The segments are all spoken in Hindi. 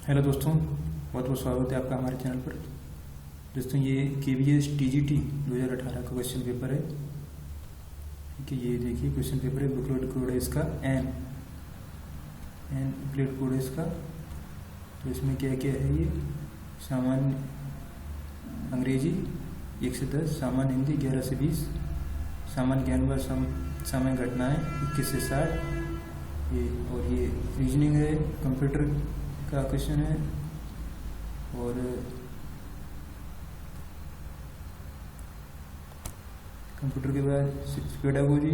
हेलो दोस्तों, बहुत बहुत स्वागत है आपका हमारे चैनल पर। दोस्तों, ये KVS TGT 2018 का क्वेश्चन पेपर है कि ये देखिए क्वेश्चन पेपर है। बुकलेट कोड है इसका एन बुकलेट कोड है इसका। तो इसमें क्या क्या है? ये सामान्य अंग्रेजी 1 से 10, सामान्य हिंदी 11 से 20, सामान्य ज्ञान व सामान्य घटनाएं 21 से 60। और ये रीजनिंग है, कंप्यूटर का क्वेश्चन है। और कंप्यूटर के बाद पेडागोजी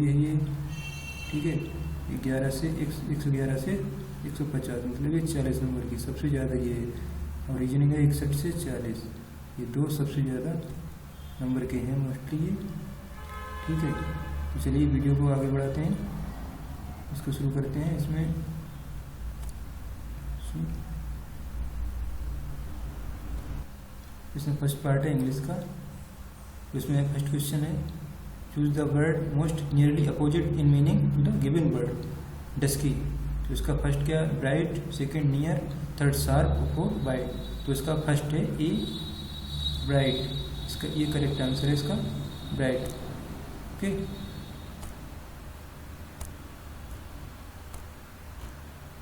है ये, ठीक है। 11 से 111 से 150, मतलब ये 40 नंबर की सबसे ज़्यादा ये है। और रीजनिंग है 61 से 40। ये दो सबसे ज़्यादा नंबर के हैं मोस्टली ये, ठीक है। तो चलिए वीडियो को आगे बढ़ाते हैं, इसको शुरू करते हैं। इसमें फर्स्ट पार्ट है इंग्लिश का। इसमें फर्स्ट क्वेश्चन है, choose the word most nearly opposite in meaning to the given word. Dusky, तो इसका फर्स्ट क्या? Bright, second near, third sharp, fourth wide. तो इसका फर्स्ट है ए, ब्राइट। इसका ये करेक्ट आंसर है इसका, ब्राइट। ओके,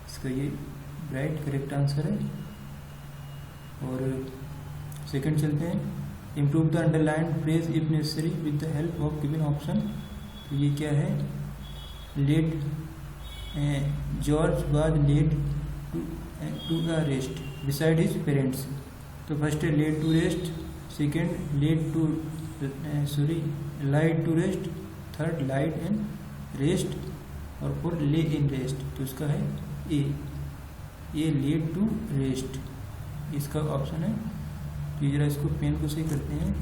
इसका ये ब्राइट करेक्ट आंसर है। और सेकंड चलते हैं, improve the underline phrase if necessary with the help of given option. तो ये क्या है? Late George was late to the rest beside his parents. तो फर्स्ट है late to rest, second late to light to rest, third light in rest, और फोर्थ ले इन रेस्ट। तो इसका है ए लेट टू रेस्ट, इसका ऑप्शन है। तो जरा इसको पेन को सही करते हैं,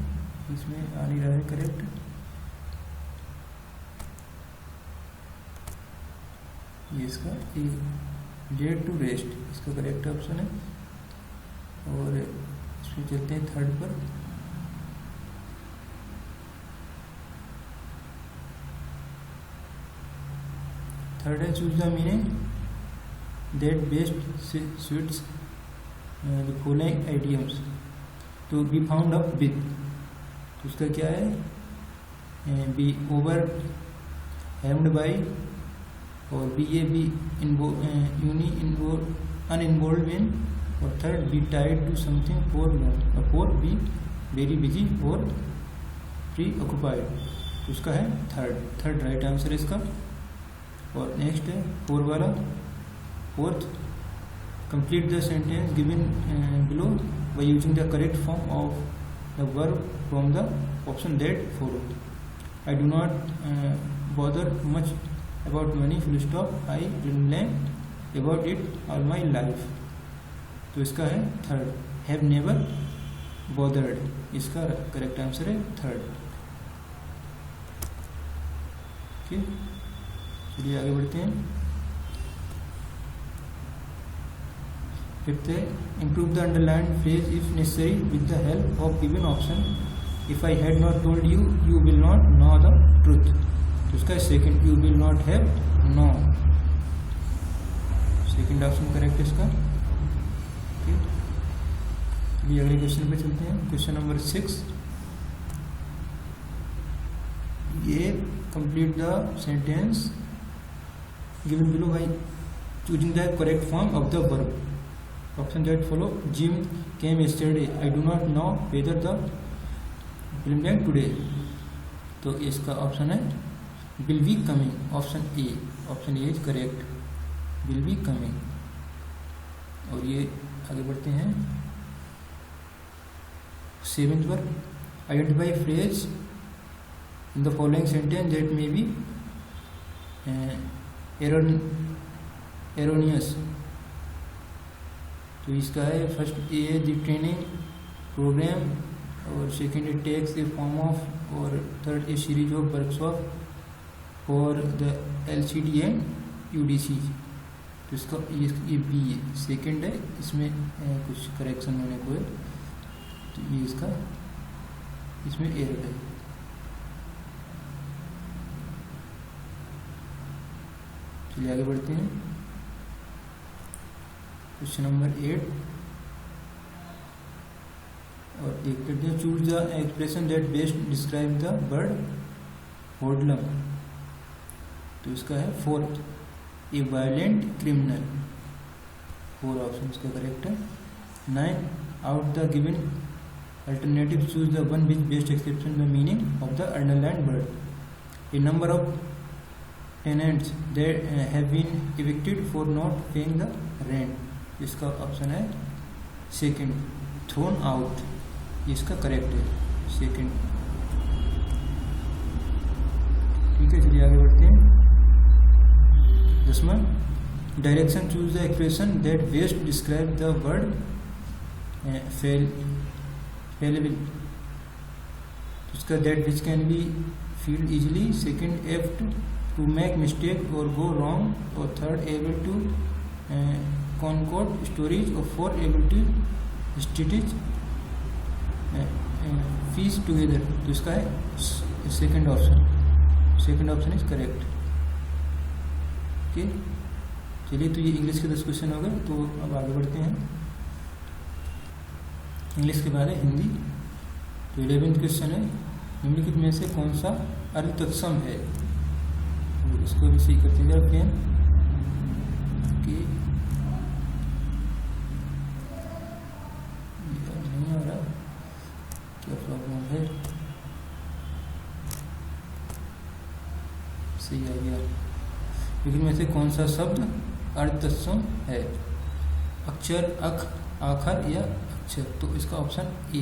इसमें आ नहीं रहा है करेक्ट। ये इसका ए लेट टू रेस्ट, इसका करेक्ट ऑप्शन है। और इसमें चलते हैं थर्ड पर। थर्ड है choose the meaning that best suits the following idioms to be found up with। तो उसका क्या है? बी ओवर हेम्ड बाई, और बी यूनी अनइन्वॉल्व इन, और third be tied to something for long, और फोर्थ बी वेरी बिजी और प्री ऑक्यूपाइड। तो उसका है थर्ड राइट आंसर इसका। और नेक्स्ट है फोर वाला, fourth, complete the sentence given below by using the correct form of the verb from the option that follow. I do not bother much about money full stop, I remain about it all my life. तो इसका है थर्ड, हैव नेवर बॉदर्ड, इसका करेक्ट आंसर है थर्ड। ओके, चलिए आगे बढ़ते हैं। फिफ्थ है, improve the underline phrase if necessary with the help of given option. If I had not told you, you will not know the truth. तो उसका second, you will not have known, second option correct इसका। चलिए अगले क्वेश्चन पे चलते हैं। क्वेश्चन नंबर 6, ये complete the sentence given below by choosing the correct form of the verb. Option that follow: Jim came yesterday. I do not know whether the film came today. तो इसका ऑप्शन है will be coming, option A. Option A is correct, will be coming। और ये आगे बढ़ते हैं 7th पर, identify phrase in the following sentence that may be erroneous। तो इसका है first a the training programme, और second it takes a form of, और third a series of workshop for the LCD and UDC। तो इसका ये बी है, सेकेंड है। इसमें कुछ करेक्शन होने को है, तो ये इसका इसमें एरर है। चलिए आगे बढ़ते हैं। क्वेश्चन नंबर 8 और एक करते हैं, choose the expression that best describe the word hoodlum. तो इसका है fourth, a violent criminal. 4 option इसका करेक्ट है। 9 out the given alternative choose the one which best expression the meaning of the underlined word. A number of tenants that have been evicted for not paying the rent. इसका ऑप्शन है सेकंड, थ्रोन आउट। इसका करेक्ट है सेकंड। ठीक है, चलिए आगे बढ़ते हैं। 10वां, direction choose the expression that best describe the word fallible. इसका that which can be failed easily. Second, apt to make mistake और गो रॉन्ग। और third, able to concord stories. और fourth, able to stitch piece together. तो इसका है second option. Second option is correct. Okay, चलिए तो ये इंग्लिश के 10 क्वेश्चन हो गए। तो अब आगे बढ़ते हैं। इंग्लिश के बाद है हिंदी। तो 11th क्वेश्चन है, निम्नलिखित में से कौन सा अर्थ तत्सम है। तो इसको भी सही करते जाओ पेन कि नहीं आ रहा, क्या प्रॉब्लम है। सही आ गया। लेकिन में से कौन सा शब्द अर्थ तत्सम है। अक्षर, अख, आखर या अक्षर। तो इसका ऑप्शन ए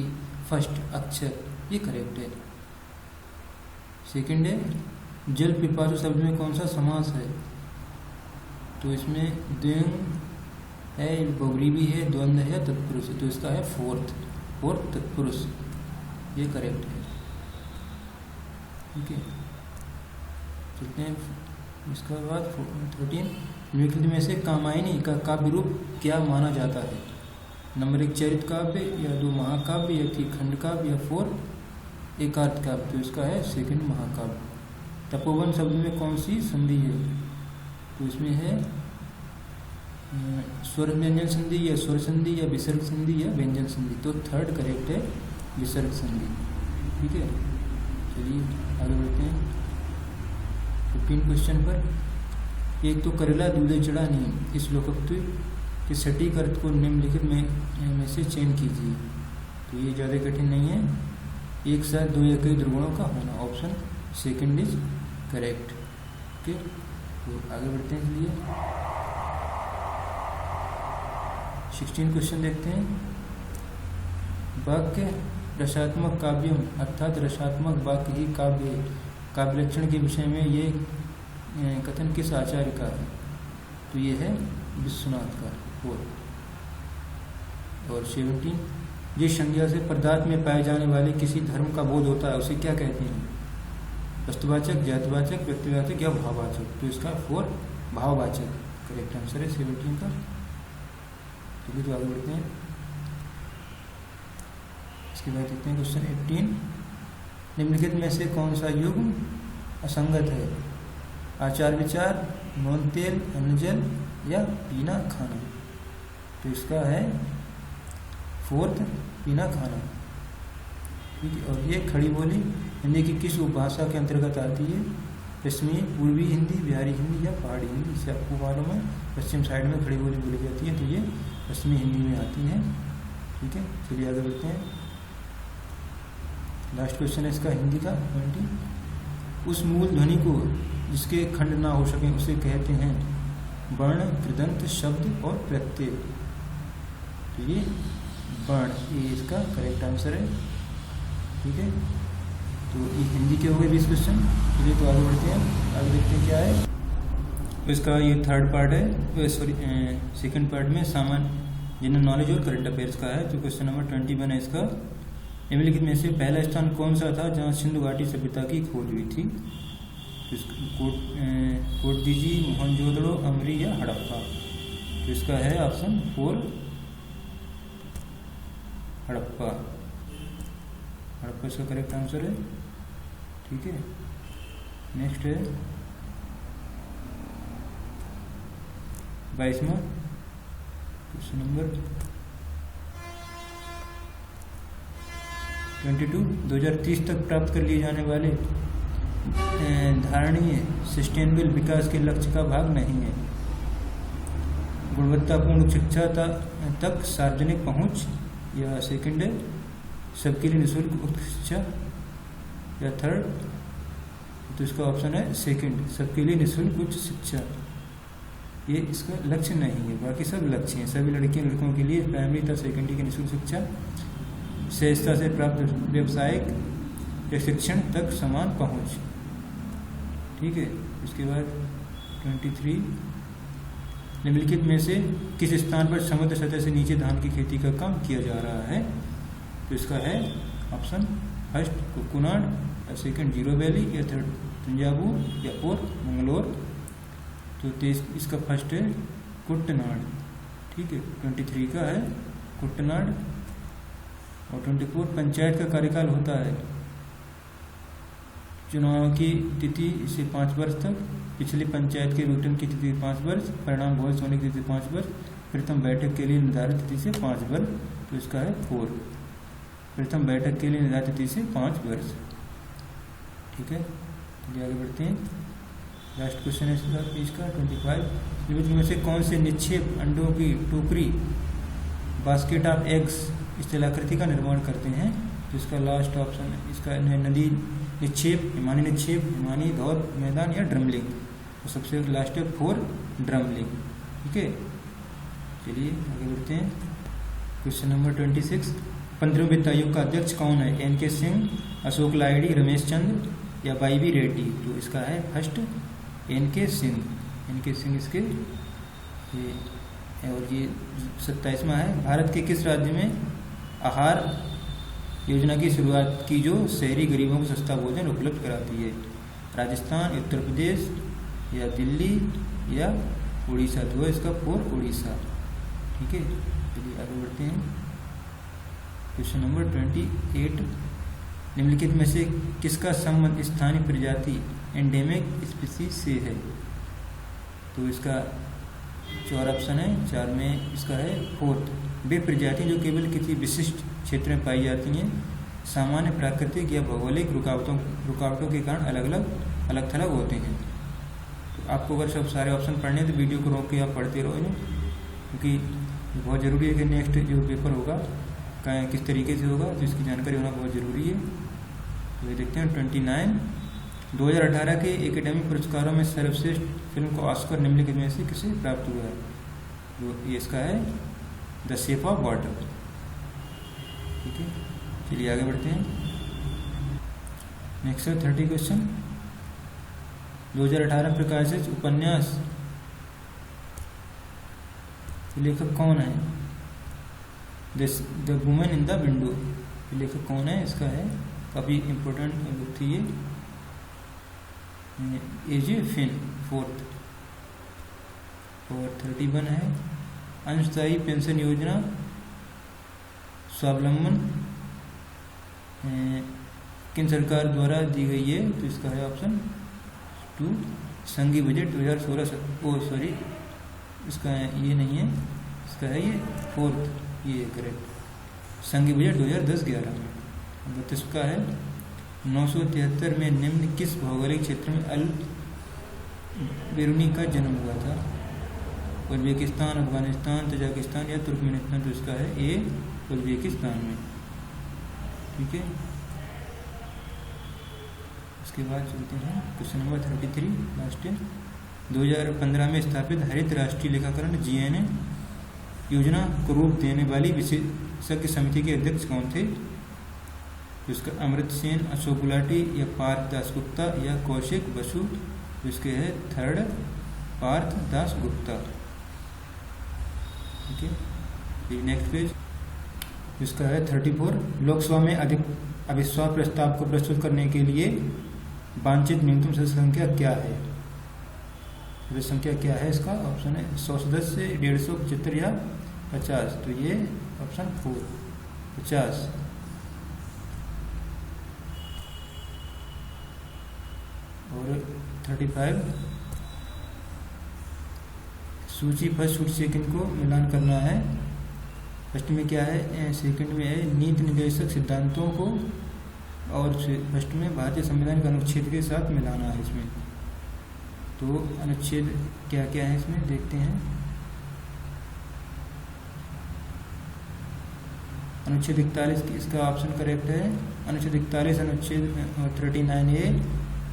फर्स्ट, अक्षर, ये करेक्ट है। सेकंड है, जल पिपासु शब्द में कौन सा समास है। तो इसमें द्वंद है, बहुब्री भी है, द्वंद है, तत्पुरुष है। तो इसका है फोर्थ तत्पुरुष, ये करेक्ट है। ठीक है, चलते हैं। इसके बाद 13, निम्नलिखित में से कामायनी का काव्य रूप क्या माना जाता है। नंबर 1 चरित काव्य, या 2 महाकाव्य, या 3 खंड काव्य, या 4 एकार्थ काव्य। तो इसका है सेकंड, महाकाव्य। तपोवन शब्द में कौन सी संधि है। तो इसमें है स्वर व्यंजन संधि, या स्वर संधि, या विसर्ग संधि, या व्यंजन संधि। तो थर्ड करेक्ट है विसर्ग संधि। ठीक है, चलिए आगे बढ़ते हैं। 15 क्वेश्चन पर, एक तो करेला दूधे चढ़ा नहीं, इस लोकोक्ति के सटीक अर्थ को निम्नलिखित में से चयन कीजिए। तो ये ज़्यादा कठिन नहीं है। एक साथ 2 या कई दुर्गुणों का होना, option second is correct. Okay, तो आगे बढ़ते हैं। चलिए 16 क्वेश्चन देखते हैं। वाक्य रसात्मक काव्यम, अर्थात रसात्मक वाक्य ही काव्य है। काव्य लक्षण के विषय में ये कथन किस आचार्य का है। तो ये है विश्वनाथ का। और 17, जिस संज्ञा से पदार्थ में पाए जाने वाले किसी धर्म का बोध होता है उसे क्या कहते हैं। वस्तुवाचक, जातवाचक, व्यक्तिवाचक या भाववाचक। तो इसका 4 भाववाचक करेक्ट आंसर है 17 का। चलिए तो आगे बढ़ते हैं। इसके बाद देखते हैं क्वेश्चन 18, निम्नलिखित में से कौन सा युग्म असंगत है। आचार विचार, नोन तेल, अन्नजल, या पीना खाना। तो इसका है 4 पीना खाना। ठीक है, और ये खड़ी बोली हिंदी की किस उपभाषा के अंतर्गत आती है। पश्चिमी, पूर्वी हिंदी, बिहारी हिंदी, या पहाड़ी हिंदी। इसे आपको मालूम है पश्चिम साइड में खड़ी बोली बोली जाती है, तो ये पश्चिमी हिंदी में आती है। ठीक है, चलिए आगे बढ़ते हैं। लास्ट क्वेश्चन है इसका हिंदी का 20, उस मूल ध्वनि को जिसके खंड ना हो सके उसे कहते हैं वर्ण, कृदंत, शब्द और प्रत्यय। तो ये वर्ण, ये इसका करेक्ट आंसर है। ठीक है, तो ये हिंदी के हो गए 20 क्वेश्चन। चलिए तो आगे बढ़ते हैं। आगे देखते हैं क्या है। तो इसका ये थर्ड पार्ट है, सॉरी सेकंड पार्ट में सामान्य जनरल नॉलेज और करंट अफेयर्स का है। तो क्वेश्चन नंबर 21 है इसका, निम्नलिखित में से पहला स्थान कौन सा था जहाँ सिंधु घाटी सभ्यता की खोज हुई थी। तो कोट दीजिए, मोहनजोदड़ो, अमरी, या हड़प्पा। तो इसका है ऑप्शन 4 हड़प्पा। हड़प्पा इसका करेक्ट आंसर है। ठीक है, नेक्स्ट है 22वां क्वेश्चन नंबर 22, 2030 तक प्राप्त कर लिए जाने वाले धारणीय सस्टेनेबल विकास के लक्ष्य का भाग नहीं है। गुणवत्तापूर्ण शिक्षा तक सार्वजनिक पहुंच, या सेकंड है सबके लिए निःशुल्क उच्च शिक्षा, या थर्ड, तो इसका ऑप्शन है सेकंड, सबके लिए निःशुल्क उच्च शिक्षा। ये इसका लक्ष्य नहीं है, बाकी सब लक्ष्य हैं। सभी लड़कियों लड़कों के लिए प्राइमरी तथा सेकेंडरी की निःशुल्क शिक्षा, सहजता से प्राप्त व्यावसायिक प्रशिक्षण तक समान पहुंच। ठीक है, इसके बाद 23, निम्नलिखित में से किस स्थान पर समुद्र सतह से नीचे धान की खेती का काम किया जा रहा है? तो इसका है ऑप्शन फर्स्ट कुकुनाड, या सेकंड जीरो वैली, या थर्ड तंजावुर, या फोर्थ मंगलोर। तो इसका फर्स्ट है कुट्टनाड। ठीक है, 23 का है कुट्टनाड। और 24, पंचायत का कार्यकाल होता है चुनाव की तिथि से 5 वर्ष तक, पिछली पंचायत के विघटन की तिथि 5 वर्ष, परिणाम घोषित होने की तिथि 5 वर्ष, प्रथम बैठक के लिए निर्धारित तिथि से 5 वर्ष। तो इसका है 4, प्रथम बैठक के लिए निर्धारित तिथि से 5 वर्ष। ठीक है, चलिए आगे बढ़ते हैं। लास्ट क्वेश्चन है इसका पेज का 25, निम्नलिखित में से कौन से निक्षेप अंडों की टोकरी बास्केट ऑफ एग्स इस जलाकृति का निर्माण करते हैं? तो इसका लास्ट ऑप्शन है, इसका नदी निक्षेप, हिमानी दौर मैदान, या ड्रमलिंग। तो सबसे लास्ट है 4 ड्रमलिंग। ठीक है, चलिए आगे बढ़ते हैं। क्वेश्चन नंबर 26, 15वें वित्त आयोग का अध्यक्ष कौन है? एन.के. सिंह, अशोक लाहिड़ी, रमेश चंद्र, या वाई.बी. रेड्डी। तो इसका है first NK. Singh. NK. Singh इसके और ये 27वां है, भारत के किस राज्य में आहार योजना की शुरुआत की जो शहरी गरीबों को सस्ता भोजन उपलब्ध कराती है? राजस्थान, उत्तर प्रदेश, या दिल्ली, या उड़ीसा। तो इसका 4 उड़ीसा। ठीक है, चलिए आगे बढ़ते हैं। क्वेश्चन नंबर 28, निम्नलिखित में से किसका संबंध स्थानीय प्रजाति एंडेमिक स्पीसीज से है? तो इसका 4 ऑप्शन है, 4 में इसका है 4th, वे प्रजाति जो केवल किसी विशिष्ट क्षेत्र में पाई जाती हैं, सामान्य प्राकृतिक या भौगोलिक रुकावटों के कारण अलग थलग होते हैं। तो आपको अगर सब सारे ऑप्शन पढ़ने हैं तो वीडियो को रोक के आप पढ़ते रहो, क्योंकि बहुत ज़रूरी है कि नेक्स्ट जो पेपर होगा किस तरीके से होगा, तो इसकी जानकारी होना बहुत ज़रूरी है। तो ये देखते हैं 29, 2018 के एकेडमी पुरस्कारों में सर्वश्रेष्ठ फिल्म को ऑस्कर निम्नलिखित में से किसे प्राप्त हुआ है? तो ये इसका है द शेप ऑफ वाटर। ठीक है, चलिए आगे बढ़ते हैं। नेक्स्ट है 30 क्वेश्चन, 2018 प्रकाशित उपन्यास लेखक कौन है? The women in the window. लेखक कौन है? इसका है काफ़ी इम्पोर्टेंट बुक थी ये, ए.जे. Fin, 4th। और 31 है, अंशदायी पेंशन योजना स्वावलंबन किन सरकार द्वारा दी गई है? तो इसका है ऑप्शन 2, संघीय बजट 2016। इसका ये नहीं है, इसका है ये 4th, ये करेक्ट, संघीय बजट 2010-11। 32 का है, 973 में निम्न किस भौगोलिक क्षेत्र में अल बिरूनी का जन्म हुआ था? उज्बेकिस्तान, अफगानिस्तान, तजाकिस्तान, या तुर्कमेनिस्तान। तो इसका है ए, उज्बेकिस्तान में। ठीक है, उसके बाद चलते हैं क्वेश्चन नंबर 33, लास्ट है। 2015 में स्थापित हरित राष्ट्रीय लेखाकरण (GNA) योजना को रूप देने वाली विशेषज्ञ समिति के अध्यक्ष कौन थे? जिसका अमृत सेन, अशोक गुलाटी, या पार्थ दासगुप्ता, या कौशिक बसु। तो इसके है 3rd पार्थ दासगुप्ता। ठीक है, नेक्स्ट पेज, इसका है 34, लोकसभा में अधिक अविश्वास प्रस्ताव को प्रस्तुत करने के लिए वांछित न्यूनतम सदस्य संख्या क्या है? सदस्य संख्या क्या है? इसका ऑप्शन है 100 सदस्य, 150, 75, या 50। तो ये ऑप्शन 4, 50। और 35, सूची फर्स्ट सूची सेकंड को मिलान करना है। फर्स्ट में क्या है, सेकंड में है नीति निर्देशक सिद्धांतों को, और फर्स्ट में भारतीय संविधान के अनुच्छेद के साथ मिलाना है इसमें। तो अनुच्छेद क्या क्या है इसमें देखते हैं। अनुच्छेद 41 इसका ऑप्शन करेक्ट है। अनुच्छेद 41 अनुच्छेद 39A,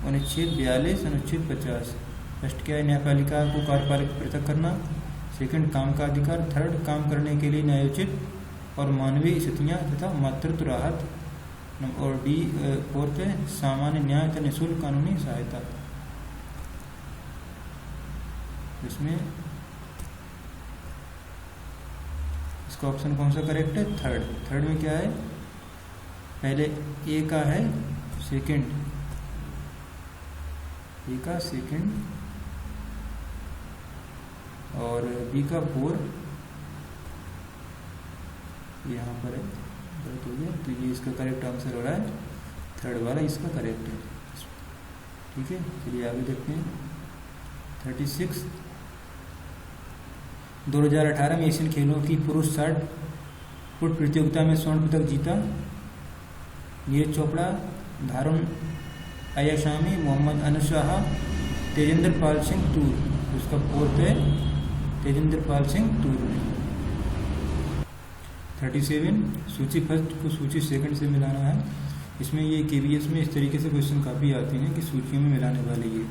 अनुच्छेद 42 अनुच्छेद 50। फर्स्ट क्या है, न्यायपालिका को कार्यपालिका पृथक करना। सेकंड काम का अधिकार। थर्ड काम करने के लिए न्यायोचित और मानवीय स्थितियाँ तथा मातृत्व राहत। और डी फोर्थ है सामान्य न्याय तथा निःशुल्क कानूनी सहायता। इसमें इसका ऑप्शन कौन सा करेक्ट है, थर्ड। थर्ड में क्या है, पहले ए का है सेकंड, ए का सेकंड और बी का 4 यहाँ पर है, गलत हो गया। तो ये इसका करेक्ट आंसर हो रहा है, थर्ड वाला इसका करेक्ट है। ठीक है, चलिए आगे देखते हैं। 36 2018 में एशियन खेलों की पुरुष 60 फुट प्रतियोगिता में स्वर्ण पदक जीता नीरज चोपड़ा, धारुण अय्याशामी, मोहम्मद अनस शाह, तेजेंद्र पाल सिंह तूर। उसका फोर्थ है तेजेंद्र पाल सिंह तूर। 37 सूची फर्स्ट को सूची सेकंड से मिलाना है। इसमें ये KVS में इस तरीके से क्वेश्चन काफ़ी आते हैं कि सूचियों में मिलाने वाले ये,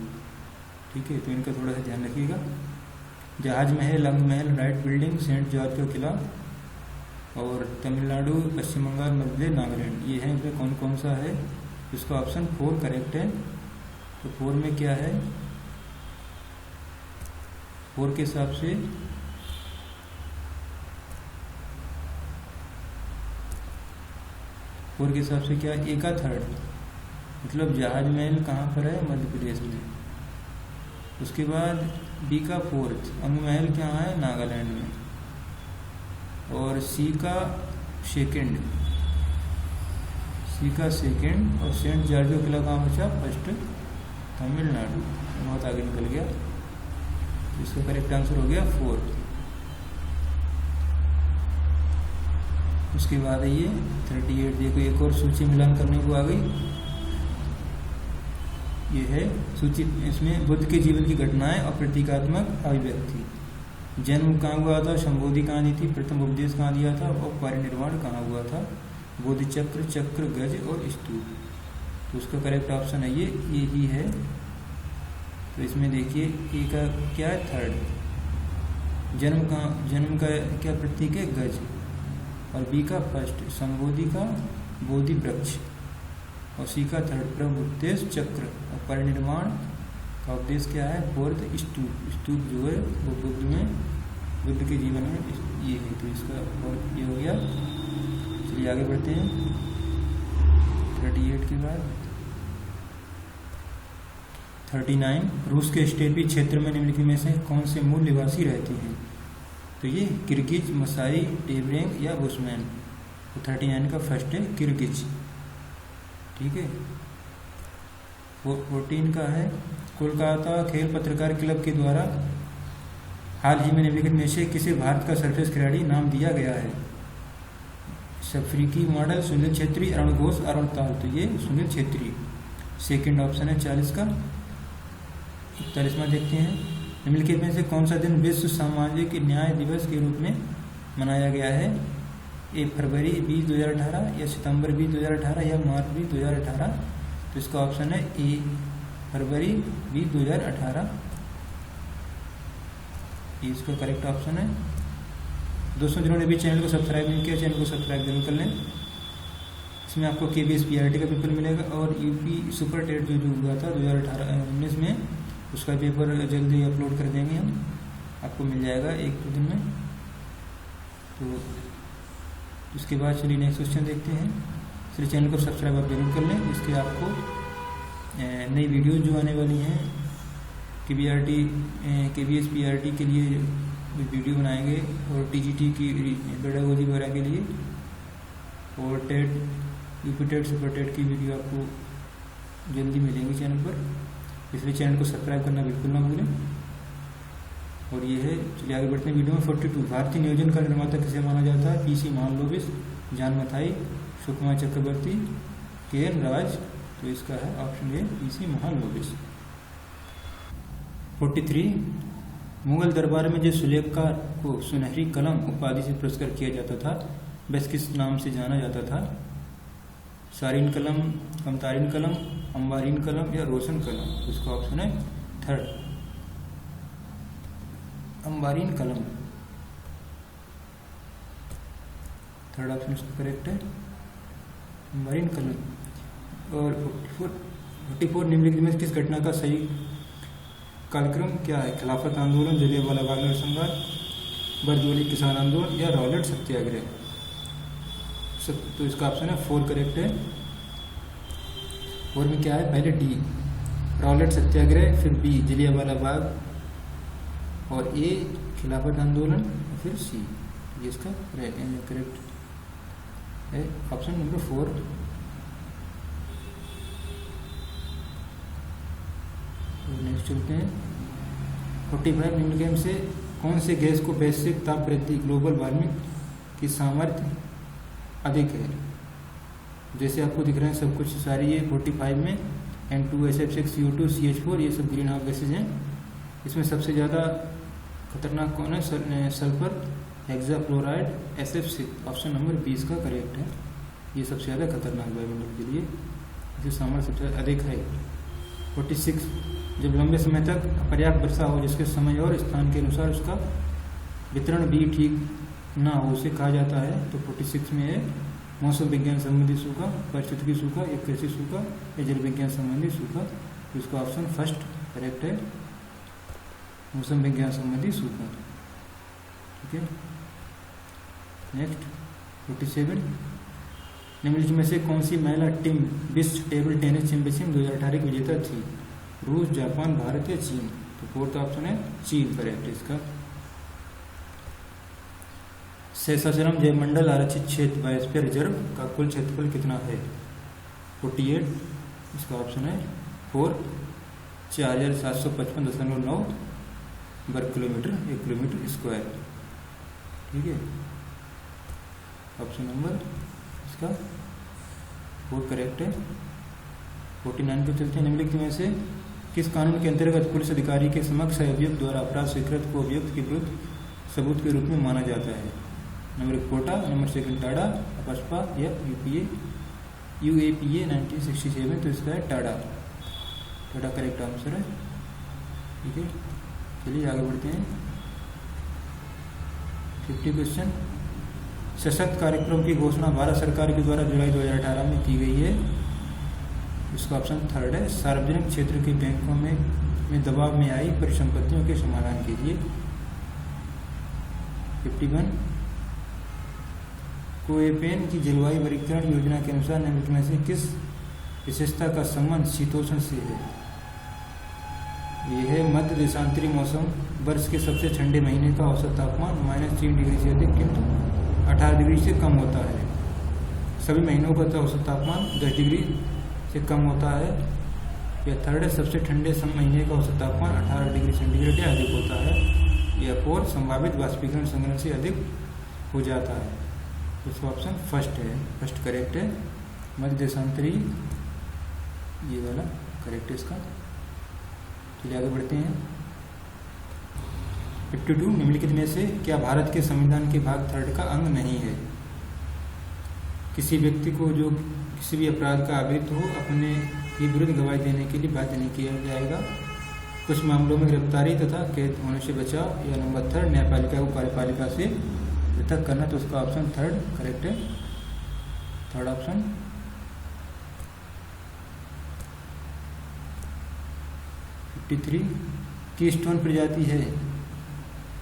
ठीक है, तो इनका थोड़ा सा ध्यान रखिएगा। जहाज महल, लंग महल, राइट बिल्डिंग, सेंट जॉर्ज का किला और तमिलनाडु, पश्चिम बंगाल, मध्य प्रदेश, नागालैंड, ये है। इसमें कौन कौन सा है, इसका ऑप्शन 4 करेक्ट है। तो 4 में क्या है, 4 के हिसाब से क्या ए का थर्ड, मतलब जहाज महल कहाँ पर है, मध्य प्रदेश में। उसके बाद बी का 4th, अंग महल क्या है, नागालैंड में। और सी का सेकंड और सेंट जॉर्ज का किला कहाँ बचा, फर्स्ट, तमिलनाडु। बहुत आगे निकल गया, इसका करेक्ट आंसर हो गया 4। उसके बाद है ये 38, देखो एक और सूची मिलान करने को आ गई। ये है सूची, इसमें बुद्ध के जीवन की घटनाएं और प्रतीकात्मक अभिव्यक्ति। जन्म कहाँ हुआ था, संबोधि कहाँ दी थी, प्रथम उपदेश कहाँ दिया था और परिनिर्वाण कहाँ हुआ था, बोधि चक्र, चक्र, गज और स्तूप। तो उसका करेक्ट ऑप्शन है ये ही है। तो इसमें देखिए ए का क्या है, थर्ड। जन्म का क्या प्रतीक है, गज, और बी का फर्स्ट, संबोधि का बोधि वृक्ष, और सी का थर्ड, प्रथम उपदेश चक्र, और परिनिर्वाण का उपदेश क्या है, फोर्थ, स्तूप। स्तूप जो है वो बुद्ध के जीवन में ये है। तो इसका ये हो गया। चलिए आगे बढ़ते हैं। 38 के बाद 39, रूस के स्टेपी क्षेत्र में निम्नलिखित में से कौन से मूल निवासी रहते हैं। तो ये किर्गिज, मसाई, टेबरेंग या बुशमैन। तो 39 का फर्स्ट है किर्गिज, ठीक है। 14 का है कोलकाता खेल पत्रकार क्लब के द्वारा हाल ही में निम्नलिखित में से किसे भारत का सर्वश्रेष्ठ खिलाड़ी नाम दिया गया है। अफ्रीकी मॉडल, सुनील छेत्री, अरुण घोष, अरुण ताल। तो ये सुनील छेत्री सेकंड ऑप्शन है 40 का। 41वां देखते हैं। निम्नलिखित में से कौन सा दिन विश्व सामाजिक न्याय दिवस के रूप में मनाया गया है। ए फरवरी 20 2018 या सितंबर 20 2018 या मार्च 20 2018। तो इसका ऑप्शन है ए फरवरी 20 2018, ये इसका करेक्ट ऑप्शन है। दोस्तों जिन्होंने भी चैनल को सब्सक्राइब नहीं किया, चैनल को सब्सक्राइब जरूर कर लें। इसमें आपको KVS PRT का पेपर मिलेगा और UP सुपर टेट जो हुआ था 2018-19 में, उसका पेपर जल्दी अपलोड कर देंगे हम, आपको मिल जाएगा 1-2 दिन में। तो उसके बाद चलिए नेक्स्ट क्वेश्चन देखते हैं। इसलिए चैनल को सब्सक्राइब आप जरूर कर लें, इसके आपको नई वीडियो जो आने वाली हैं KVS PRT के लिए वीडियो बनाएंगे, और TGT की पेडागोजी वगैरह के लिए, और TET, UP TET, super TET की वीडियो आपको जल्दी मिलेंगी चैनल पर। इसलिए चैनल को सब्सक्राइब करना बिल्कुल ना भूलें। और ये है, चलिए आगे बढ़ते हैं वीडियो में। 42 भारतीय नियोजन का निर्माता किसे माना जाता है? पीसी महालनोबिस, जॉन मथाई, सुकुमार चक्रवर्ती, के.एन. राज। तो इसका है option A PC Mahalanobis. 43 Mughal दरबार में जो सुलेखा को सुनहरी कलम उपाधि से पुरस्कार किया जाता था वह किस नाम से जाना जाता था? सारीन कलम, कमतारीन कलम, अंबारीन कलम या रोशन कलम? इसका ऑप्शन है थर्ड, अंबारीन कलम। थर्ड ऑप्शन इसका करेक्ट है, अंबारीन कलम। और 44 निम्नलिखित में किस घटना का सही कार्यक्रम क्या है? खिलाफत आंदोलन, जलियांवाला बाग नरसंहार, बरदोली किसान आंदोलन या रॉलेट सत्याग्रह? तो इसका ऑप्शन है 4 करेक्ट है। 4 में क्या है? पहले डी रॉलेट सत्याग्रह, फिर बी जलियांवाला बाग और ए खिलाफत आंदोलन, फिर सी। ये इसका करेक्ट है ऑप्शन नंबर 4। नेक्स्ट चलते हैं 45 निम्नलिखित से कौन से गैस को वैश्विक ताप वृद्धि ग्लोबल वार्मिंग की सामर्थ्य अधिक है? जैसे आपको दिख रहे हैं सब कुछ सारी ये 45 में N2SF6 CO2 CH4 ये सब ग्रीन हाउस गैसेज हैं। इसमें सबसे ज़्यादा खतरनाक कौन है? Sulphur hexafluoride SF6। Option number 20 का करेक्ट है। ये सबसे ज़्यादा खतरनाक वायुमंडल के लिए, इसकी सामर्थ्य सबसे अधिक है। 46 जब लंबे समय तक पर्याप्त वर्षा हो जिसके समय और स्थान के अनुसार उसका वितरण भी ठीक ना हो उसे कहा जाता है। तो 46 में है मौसम विज्ञान संबंधी सूखा, पारिस्थितिकी सूखा या कृषि सूखा या जल विज्ञान संबंधी सूखा? तो इसका ऑप्शन फर्स्ट करेक्ट है, मौसम विज्ञान संबंधी सूखा। ठीक है। नेक्स्ट 47 निम्नलिखित में से कौन सी महिला टीम विश्व टेबल टेनिस चैंपियनशिप 2018 की विजेता थी? रूस, जापान, भारत या चीन? तो फोर्थ ऑप्शन है चीन करेक्ट है इसका। शेषाचलम जयमंडल आरक्षित क्षेत्र बायोस्फीयर रिजर्व का कुल क्षेत्रफल कितना है? 48। इसका ऑप्शन है 4, 4755.9 वर्ग किलोमीटर 1 किलोमीटर स्क्वायर। ठीक है, ऑप्शन नंबर इसका 4 करेक्ट है। 49 को चलते हैं। निम्नलिखित में से किस कानून के अंतर्गत पुलिस अधिकारी के समक्ष अभियुक्त द्वारा अपराध स्वीकृत को अभियुक्त के विरुद्ध सबूत के रूप में माना जाता है? Number 1 POTA, number 2 TADA, AFSPA या UAPA 1967। तो इसका है टाडा। टाडा करेक्ट आंसर है। ठीक है, चलिए आगे बढ़ते हैं। 50 क्वेश्चन। सशक्त कार्यक्रम की घोषणा भारत सरकार के द्वारा जुलाई 2018 में की गई है। इसका ऑप्शन थर्ड है, सार्वजनिक क्षेत्र के बैंकों में दबाव में आई परिसंपत्तियों के समाधान के लिए। 51 कोएपेन की जलवायु वर्गीकरण योजना के अनुसार निम्नलिखित में से किस विशेषता का संबंध शीतोष्ण से है? यह है मध्य देशांतरी मौसम, वर्ष के सबसे ठंडे महीने का औसत तापमान -3 डिग्री से अधिक किंतु 18 डिग्री से कम होता है। सभी महीनों का औसत तापमान 10 डिग्री से कम होता है। या थर्ड है सबसे ठंडे महीने का औसत तापमान 18 डिग्री सेंटीग्रेड या अधिक होता है। या 4 संभावित वाष्पीकरण संग्रह से अधिक हो जाता है। इसका ऑप्शन फर्स्ट है, फर्स्ट करेक्ट है, मध्य देशांतरी ये वाला करेक्ट है इसका। चलिए आगे बढ़ते हैं। 52 निम्नलिखित में से क्या भारत के संविधान के भाग 3 का अंग नहीं है? किसी व्यक्ति को जो किसी भी अपराध का आरोपित हो अपने ही विरुद्ध गवाही देने के लिए बाध्य नहीं किया जाएगा। कुछ मामलों में गिरफ्तारी तथा कैद होने से बचाव। या नंबर 3 न्यायपालिका को कार्यपालिका से पृथक करना। तो उसका ऑप्शन थर्ड करेक्ट है, थर्ड ऑप्शन। 53 कीस्टोन प्रजाति है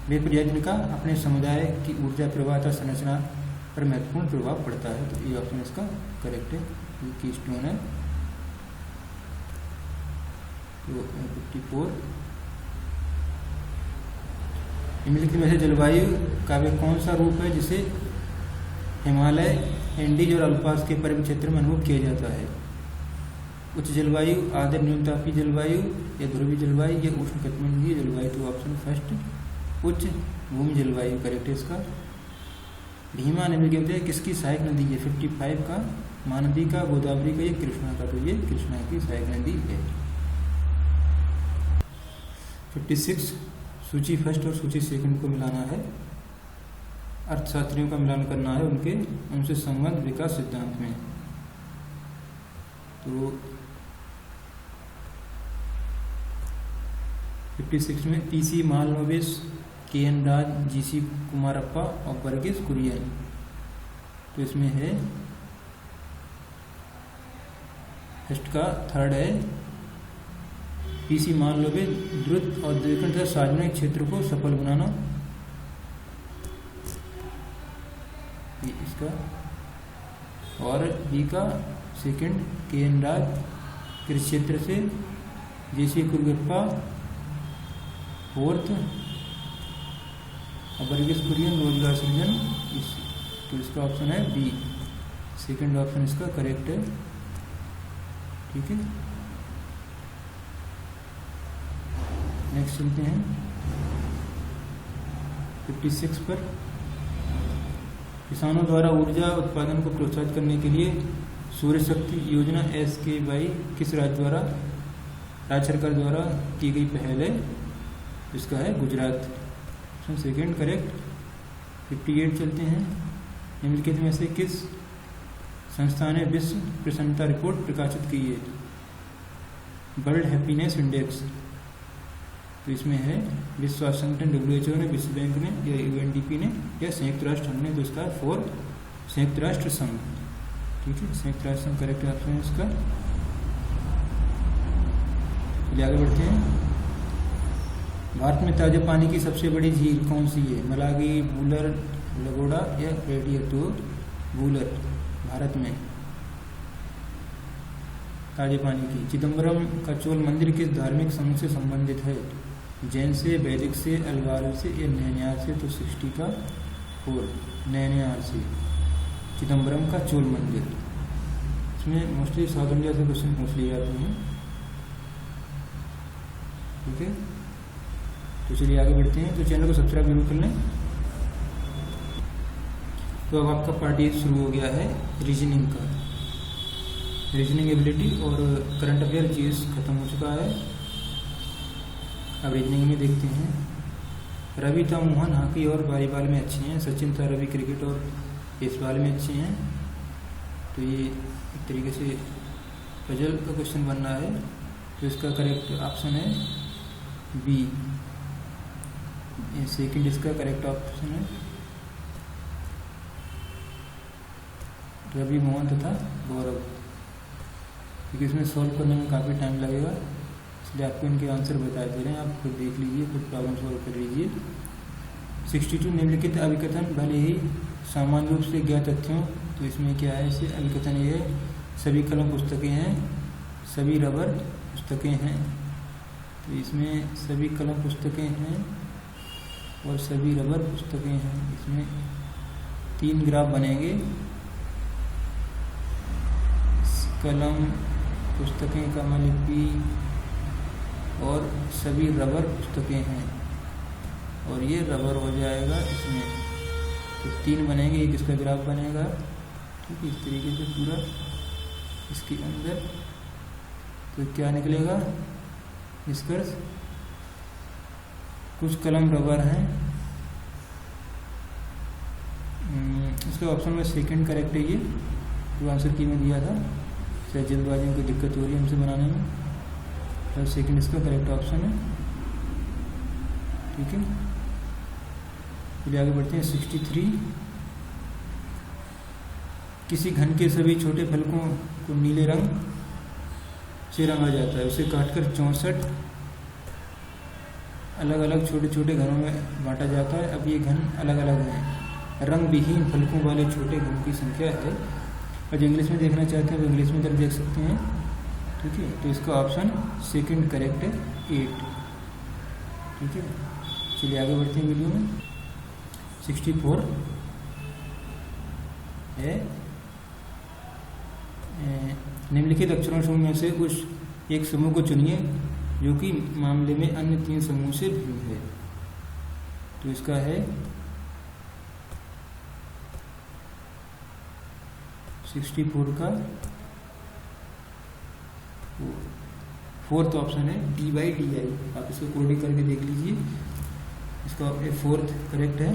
वे प्रजाति जिनका अपने समुदाय की ऊर्जा प्रवाह तथा संरचना पर महत्वपूर्ण प्रभाव पड़ता है। तो ये ऑप्शन इसका करेक्ट है, ये कीस्टोन है। तो 54 निम्नलिखित में से जलवायु का वे कौन सा रूप है जिसे हिमालय, एंडीज और अल्पास के पर्वत क्षेत्र में अनुभव किया जाता है? उच्च जलवायु, आर्द्र न्यूनतापीय जलवायु या ध्रुवीय जलवायु या उष्णकटिबंधीय जलवायु? तो ऑप्शन फर्स्ट उच्च भूमि जलवायु, करेक्ट है इसका। भीमा निम्नलिखित है किसकी सहायक नदी है? 55 का, महानदी का, गोदावरी का या कृष्णा का? तो ये कृष्णा की सहायक नदी है। 56 सूची फर्स्ट और सूची सेकंड को मिलाना है, अर्थशास्त्रियों का मिलान करना है उनसे संबंध विकास सिद्धांत में। तो 56 में PC महालनोबिस, KN राज, GC कुमारप्पा और वर्गीस कुरियन। तो इसमें है फर्स्ट का थर्ड है PC महालनोबिस, द्रुत औद्योगिक तथा सार्वजनिक क्षेत्र को सफल बनाना, ये इसका। और बी का सेकंड KN राज, कृषि क्षेत्र से, GC कुरियप्पा फोर्थ, और वर्गीस कुरियन रोजगार सृजन। तो इसका ऑप्शन है बी, सेकंड ऑप्शन इसका करेक्ट है। ठीक है, नेक्स्ट चलते हैं 56 पर। किसानों द्वारा ऊर्जा उत्पादन को प्रोत्साहित करने के लिए सूर्य शक्ति योजना SKY किस राज्य द्वारा, राज्य सरकार द्वारा की गई पहल है? इसका है गुजरात, सेकेंड करेक्ट। 58 चलते हैं। निम्नलिखित में से किस संस्था ने विश्व प्रसन्नता रिपोर्ट प्रकाशित की है? World happiness index. तो इसमें है विश्व स्वास्थ्य संगठन WHO ने, विश्व बैंक ने या UNDP ने या संयुक्त राष्ट्र संघ ने? तो इसका 4 संयुक्त राष्ट्र संघ। ठीक है, संयुक्त राष्ट्र संघ करेक्ट ऑप्शन है इसका। चलिए आगे बढ़ते हैं। भारत में ताजे पानी की सबसे बड़ी झील कौन सी है? मलागी, वूलर, लगोड़ा या रेडियर? तो वूलर भारत में ताजे पानी की। चिदम्बरम का चोल मंदिर किस धार्मिक समूह से संबंधित है? जैन से, वैदिक से, अलवार से या नैनियार से? तो 60 का 4 नैनियार से, चिदम्बरम का चोल मंदिर। इसमें मोस्टली साउथ इंडिया से क्वेश्चन पूछ लिए जाते हैं। ठीक है, तो चलिए आगे बढ़ते हैं। तो चैनल को सब्सक्राइब जरूर कर लें। तो अब आपका पार्ट 1 शुरू हो गया है रीजनिंग का। रीजनिंग एबिलिटी और करंट अफेयर चीज खत्म हो चुका है। अब रीजनिंग में देखते हैं। रवि था मोहन हॉकी और वॉलीबॉल में अच्छे हैं, सचिन था रवि क्रिकेट और बेसबॉल में अच्छे हैं। तो ये एक तरीके से पजल का क्वेश्चन बन रहा है। तो इसका करेक्ट ऑप्शन है बी, सेकंड इसका करेक्ट ऑप्शन है रवि मोहन तथा गौरव। क्योंकि इसमें सॉल्व करने में काफ़ी टाइम लगेगा, इसलिए आपको इनके आंसर बता दे रहे हैं। आप खुद देख लीजिए, खुद प्रॉब्लम सॉल्व कर लीजिए। 62 निम्नलिखित अभिकथन भले ही सामान्य रूप से ज्ञात तथ्यों। तो इसमें क्या है? इसे अभिकथन ये है, सभी कलम पुस्तकें हैं, सभी रबर पुस्तकें हैं। तो इसमें सभी कलम पुस्तकें हैं और सभी रबर पुस्तकें हैं। इसमें 3 ग्राफ बनेंगे, कलम पुस्तकें कमलिपि और सभी रबर पुस्तकें हैं, और ये रबर हो जाएगा इसमें। तो 3 बनेंगे, एक इसका ग्राफ बनेगा। ठीक है, इस तरीके से पूरा इसके अंदर। तो क्या निकलेगा निष्कर्ष? कुछ कलम रबर हैं। इसका ऑप्शन में सेकंड करेक्ट है। ये जो आंसर की में दिया था, शायद जल्दबाजी की दिक्कत हो रही है हमसे बनाने में। तो सेकंड इसका करेक्ट ऑप्शन है। ठीक है, चलिए आगे बढ़ते हैं। 63 किसी घन के सभी छोटे फलकों को नीले रंग से रंगा जाता है, उसे काटकर 64 अलग अलग छोटे छोटे घनों में बांटा जाता है। अब ये घन अलग अलग हैं। रंग विहीन फलकों वाले छोटे घन की संख्या है। और जो इंग्लिश में देखना चाहते हैं वो इंग्लिश में देख सकते हैं। ठीक है, तो इसका ऑप्शन सेकंड करेक्ट है 8। ठीक है, चलिए आगे बढ़ते हैं वीडियो में। 64 है निम्नलिखित अक्षरों समूह में से उस एक समूह को चुनिए जो कि मामले में अन्य 3 समूह से भिन्न है। तो इसका है 64 का फोर्थ ऑप्शन है D/DI। आप इसको कोडिंग करके देख लीजिए, इसका फोर्थ करेक्ट है।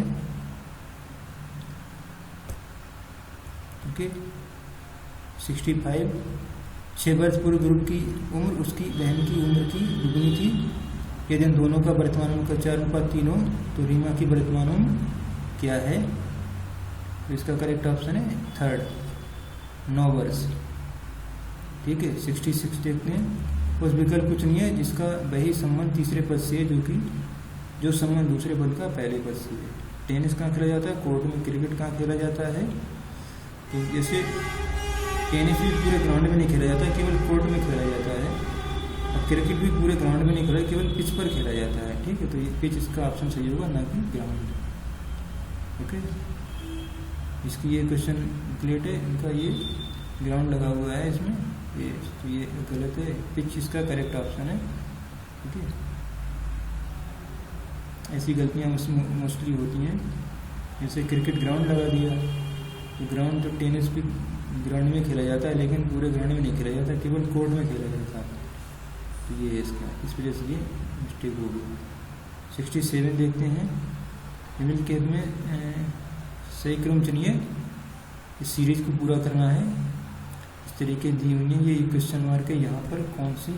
ओके 65 6 वर्ष पूर्व ध्रुव की उम्र उसकी बहन की उम्र की दुगनी थी। यदि इन दोनों का वर्तमान उम्र का 4:3 हो तो रीमा की वर्तमान उम्र क्या है? तो इसका करेक्ट ऑप्शन है थर्ड, 9 वर्ष। ठीक है 66 देखते हैं। उस विकल्प कुछ नहीं है जिसका वही संबंध तीसरे पद से है जो संबंध दूसरे पद का पहले पद से है। टेनिस कहाँ खेला जाता है? कोर्ट में। क्रिकेट कहाँ खेला जाता है? तो जैसे टेनिस भी पूरे ग्राउंड में नहीं खेला जाता है, केवल कोर्ट में खेला जाता है। और क्रिकेट भी पूरे ग्राउंड में नहीं खेला, केवल पिच पर खेला जाता है। ठीक है, तो ये पिच इसका ऑप्शन सही होगा, ना कि ग्राउंड। ओके, इसकी ये क्वेश्चन प्लेट है, इनका ये ग्राउंड लगा हुआ है इसमें, तो ये गलत है। पिच इसका करेक्ट ऑप्शन है। ठीक है, ऐसी गलतियाँ मोस्टली होती हैं। जैसे क्रिकेट ग्राउंड लगा दिया, तो ग्राउंड तो टेनिस भी ग्राउंड में खेला जाता है, लेकिन पूरे ग्राउंड में नहीं खेला जाता, केवल कोर्ट में खेला जाता है। तो ये है इसका, इस वजह से ये मिस्टेक हो गई। 67 देखते हैं। निम्न केस में सही क्रम चुनिए, इस सीरीज को पूरा करना है। इस तरीके दी हुई है, ये क्वेश्चन मार्क है, यहाँ पर कौन सी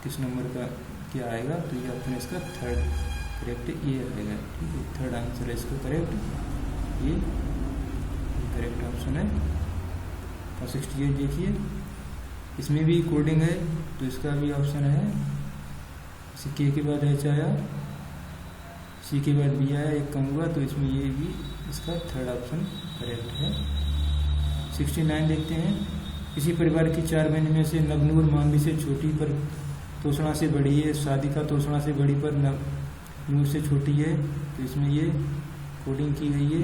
किस नंबर का क्या आएगा? तो ये ऑप्शन इसका थर्ड करेक्ट ये आएगा। ठीक है, थर्ड आंसर है इसका करेक्ट, ये करेक्ट ऑप्शन है। और 68 देखिए, इसमें भी कोडिंग है, तो इसका भी ऑप्शन है। इसी के बाद H आया, C के बाद B आया, एक कम हुआ, तो इसमें ये भी इसका थर्ड ऑप्शन करेक्ट है। 69 देखते हैं। किसी परिवार की 4 बहनों में से नवनूर मांगी से छोटी पर तोषणा से बड़ी है, सादिका तोषणा से बड़ी पर नूर से छोटी है। तो इसमें ये कोडिंग की गई है,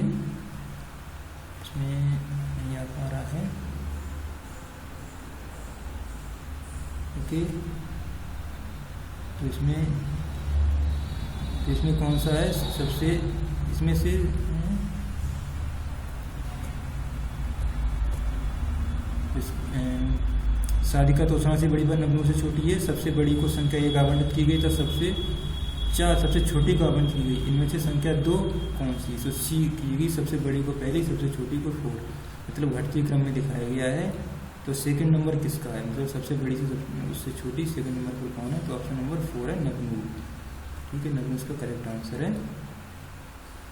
इसमें नहीं आ पा रहा है। ओके, तो इसमें कौन सा है सबसे, इसमें से सादिका तोषणा से बड़ी पर नवनूर से छोटी है। सबसे बड़ी को संख्या 1 आवंटित की गई, तो सबसे छोटी को आवंटित की गई। इनमें से संख्या 2 कौन सी? तो C की गई, सबसे बड़ी को पहले, सबसे छोटी को 4, मतलब घटते क्रम में दिखाया गया है। तो सेकंड नंबर किसका है? मतलब सबसे बड़ी से उससे छोटी सेकंड नंबर पर कौन है? तो ऑप्शन नंबर 4 है, नवनूर। ठीक है, नवनूर इसका करेक्ट आंसर है।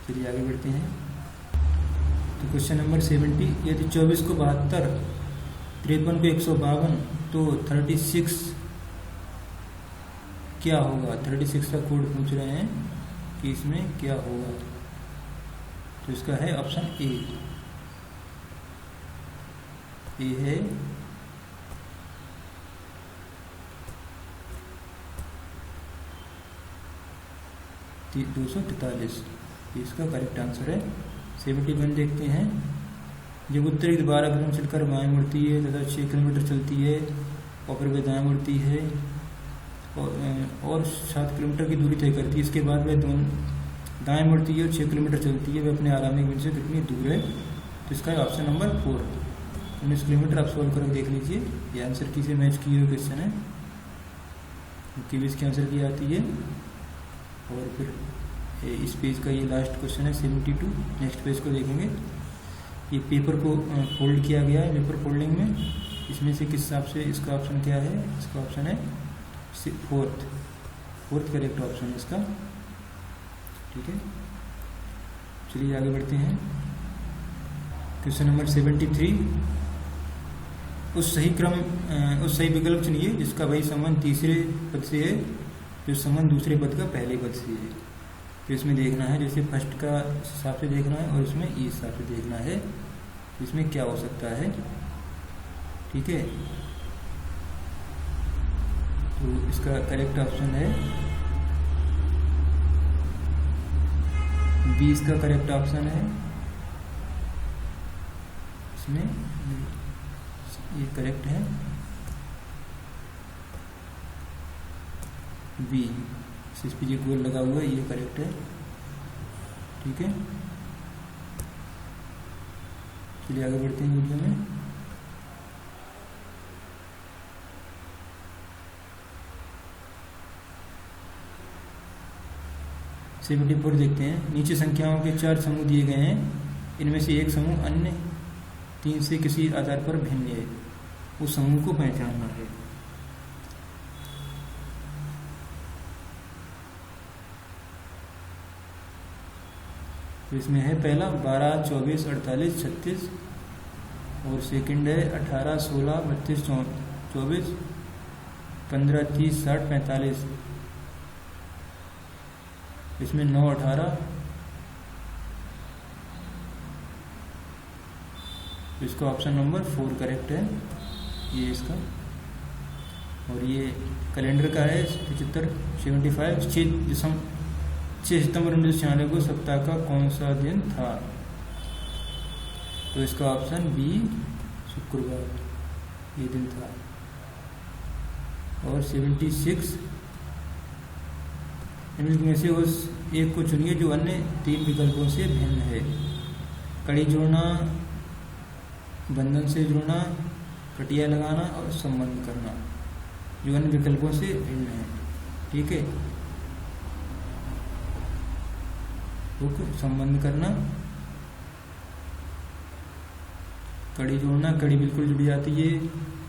चलिए आगे बढ़ते हैं। तो क्वेश्चन नंबर 70, यदि 24 को 72, 53 को 152, तो 36 क्या होगा? 36 का कोड पूछ रहे हैं कि इसमें क्या होगा? तो इसका है ऑप्शन ए है 243, इसका करेक्ट आंसर है। 71 देखते हैं। जब उत्तरी 12 किलोमीटर चलकर बाएं मुड़ती है तथा 6 किलोमीटर चलती है और फिर वह दाएं मुड़ती है और 7 किलोमीटर की दूरी तय करती है, इसके बाद वह दोनों दाएं मुड़ती है और 6 किलोमीटर चलती है, वह अपने आरामी बिंदु से कितनी दूर है? तो इसका है ऑप्शन नंबर 4, 19 किलोमीटर। आप सॉल्व करके देख लीजिए, ये आंसर की से मैच किए हुए क्वेश्चन है, क्योंकि इसके आंसर की आती है। और फिर इस पेज का ये लास्ट क्वेश्चन है 72। नेक्स्ट पेज को देखेंगे। ये पेपर को फोल्ड किया गया है, पेपर फोल्डिंग में इसमें से किस हिसाब से इसका ऑप्शन क्या है? इसका ऑप्शन है फोर्थ करेक्ट ऑप्शन है इसका। ठीक है, चलिए आगे बढ़ते हैं। क्वेश्चन नंबर 73, उस सही विकल्प चुनिए जिसका वही संबंध तीसरे पद से है जो संबंध दूसरे पद का पहले पद से है। तो इसमें देखना है, जैसे फर्स्ट का हिसाब से देखना है और इसमें ई हिसाब से देखना है, तो इसमें क्या हो सकता है? ठीक है, तो इसका करेक्ट ऑप्शन है बी, इसका करेक्ट ऑप्शन है। इसमें ये करेक्ट है बी, इस पे जो गोल लगा हुआ है ये करेक्ट है। ठीक है, चलिए आगे बढ़ते हैं वीडियो में। सेवेंटी फोर देखते हैं। नीचे संख्याओं के 4 समूह दिए गए हैं, इनमें से एक समूह अन्य 3 से किसी आधार पर भिन्न है, उस समूह को पहचानना है। तो इसमें है पहला 12, 24, 48, 36 और सेकंड है 18, 16, 32, 24, 15, 30, 60, 45। इसमें 9, 18, इसका ऑप्शन नंबर 4 करेक्ट है, ये इसका। और ये कैलेंडर का है 75, 75, 6 सितंबर 1996 को सप्ताह का कौन सा दिन था? तो इसका ऑप्शन बी शुक्रवार ये दिन था। और 76 इनमें से उस एक को चुनिए जो अन्य 3 विकल्पों से भिन्न है। कड़ी जोड़ना, बंधन से जुड़ना, कटिया लगाना और संबंध करना, जो अन्य विकल्पों से भिन्न है। ठीक है, संबंध करना, कड़ी जोड़ना, कड़ी बिल्कुल जुड़ जाती है,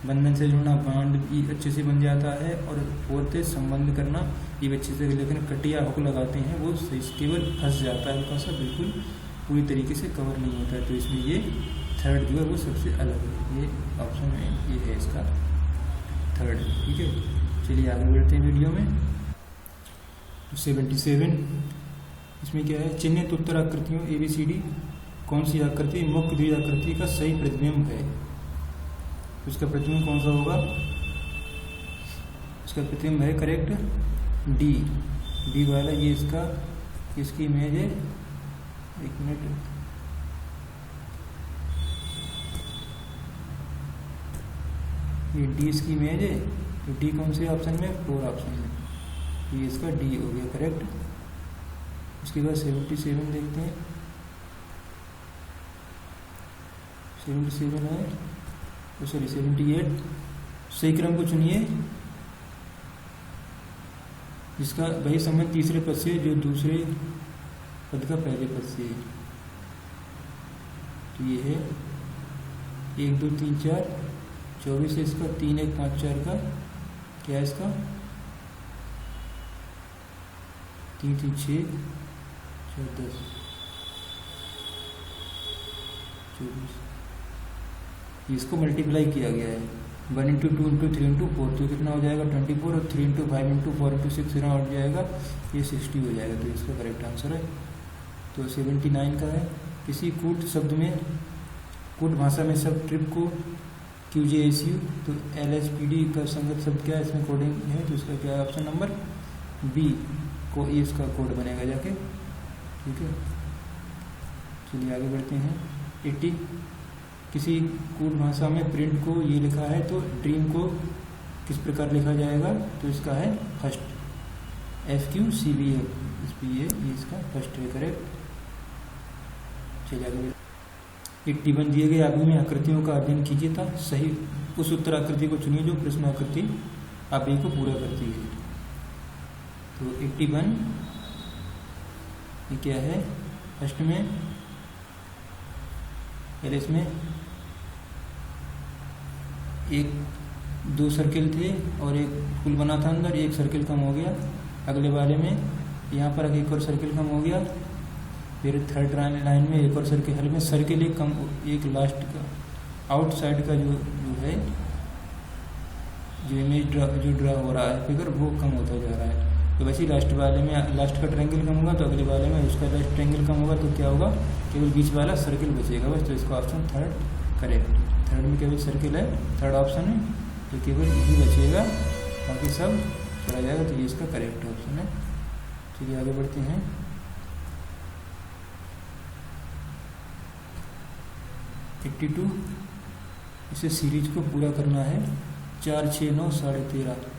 बंधन से जुड़ना, बांध भी अच्छे से बन जाता है, और फोर्थ है संबंध करना, ये भी अच्छे से, लेकिन कटिया हुक लगाते हैं वो केवल फंस जाता है, हल्का सा, बिल्कुल पूरी तरीके से कवर नहीं होता है। तो इसमें ये थर्ड जो है वो सबसे अलग है, ये ऑप्शन है, ये है इसका थर्ड। ठीक है, चलिए आगे बढ़ते हैं वीडियो में। 77 इसमें क्या है? चिन्हित उत्तर आकृतियों ABCD कौन सी आकृति मुख्य द्विआकृति का सही प्रतिबिंब है? उसका प्रतिबिंब कौन सा होगा? इसका प्रतिबिंब है करेक्ट डी वाला, ये इसकी इमेज है। एक मिनट, ये डी इसकी इमेज है, तो डी कौन से ऑप्शन में? 4 ऑप्शन में, ये इसका डी हो गया करेक्ट। उसके बाद 77 देखते हैं। 77 है, तो सॉरी 78, सही क्रम को चुनिए जिसका वही संबंध तीसरे पद से जो दूसरे पद का पहले पद से है। तो ये है 1, 2, 3, 4, 24 है इसका, 3, 1, 5, 4 का क्या है इसका? 3, 3, 6, 4, 10, 24, इसको मल्टीप्लाई किया गया है 1 इंटू 2 इंटू 3 इंटू 4, तो कितना हो जाएगा 24, और 3 इंटू 5 इंटू 4 इंटू 6 कितना हो जाएगा? ये 60 हो जाएगा। तो इसका करेक्ट आंसर है। तो 79 का है, किसी कूट शब्द में, कूट भाषा में शब्द ट्रिप को QJSU, तो LHPD का संगत शब्द क्या है? इसमें कोडिंग है, तो इसका क्या है? ऑप्शन नंबर बी को ये इसका कोड बनेगा जाके। ठीक है, चलिए आगे बढ़ते हैं। 80 किसी कूट भाषा में प्रिंट को ये लिखा है, तो ड्रीम को किस प्रकार लिखा जाएगा? तो इसका है फर्स्ट, FQCBF, इस पर ये इसका फर्स्ट है करेक्ट। चलिए आगे। 81 दिए गए आगे में आकृतियों का अध्ययन कीजिए था, सही उस उत्तर आकृति को चुनिए जो प्रश्न आकृति आगे को पूरा करती है। तो 81 ये क्या है? फर्स्ट में पहले इसमें 2 सर्किल थे और एक फूल बना था अंदर, एक सर्किल कम हो गया। अगले वाले में यहाँ पर एक और सर्किल कम हो गया, फिर थर्ड लाइन में एक और सर्किल, हल में सर्किल एक कम, एक लास्ट का आउटसाइड का जो है जो इमेज ड्रा हो रहा है फिगर, वो कम होता जा रहा है। तो वैसे ही लास्ट वाले में लास्ट का ट्रायंगल कम होगा, तो अगले वाले में उसका लास्ट ट्रायंगल कम होगा, तो क्या होगा? केवल बीच वाला सर्किल बचेगा बस। तो इसका ऑप्शन थर्ड करेक्ट। थर्ड में केवल सर्किल है, थर्ड ऑप्शन है, तो केवल यही बचेगा, बाकी सब चला जाएगा। तो ये इसका करेक्ट ऑप्शन है। चलिए आगे बढ़ते हैं। $82 इसे सीरीज को पूरा करना है, 4, 6, 9, 13.5।